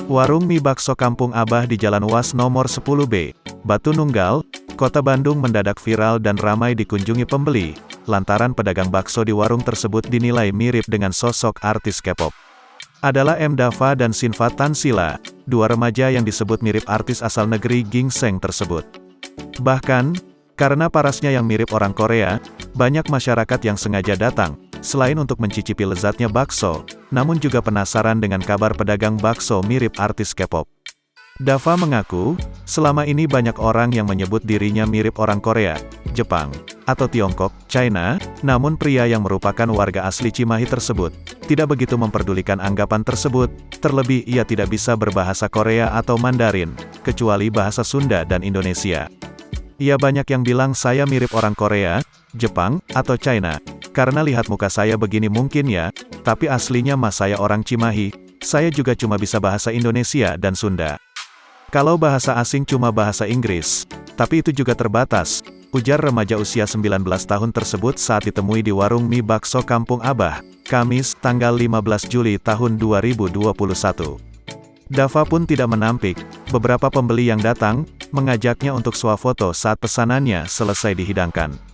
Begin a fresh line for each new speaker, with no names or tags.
Warung mie bakso Kampung Abah di Jalan UAS nomor 10B, Batu Nunggal, Kota Bandung mendadak viral dan ramai dikunjungi pembeli, lantaran pedagang bakso di warung tersebut dinilai mirip dengan sosok artis K-pop. Adalah M. Dava dan Sinfa Tansila, dua remaja yang disebut mirip artis asal negeri Gingseng tersebut. Bahkan, karena parasnya yang mirip orang Korea, banyak masyarakat yang sengaja datang, selain untuk mencicipi lezatnya bakso, namun juga penasaran dengan kabar pedagang bakso mirip artis K-pop. Dava mengaku, selama ini banyak orang yang menyebut dirinya mirip orang Korea, Jepang, atau Tiongkok, China, namun pria yang merupakan warga asli Cimahi tersebut, tidak begitu memperdulikan anggapan tersebut, terlebih ia tidak bisa berbahasa Korea atau Mandarin, kecuali bahasa Sunda dan Indonesia. Ia banyak yang bilang saya mirip orang Korea, Jepang, atau China, karena lihat muka saya begini mungkin ya, tapi aslinya mah saya orang Cimahi, saya juga cuma bisa bahasa Indonesia dan Sunda. Kalau bahasa asing cuma bahasa Inggris, tapi itu juga terbatas, ujar remaja usia 19 tahun tersebut saat ditemui di warung mie bakso Kampung Abah, Kamis, tanggal 15 Juli tahun 2021. Dava pun tidak menampik, beberapa pembeli yang datang, mengajaknya untuk swafoto saat pesanannya selesai dihidangkan.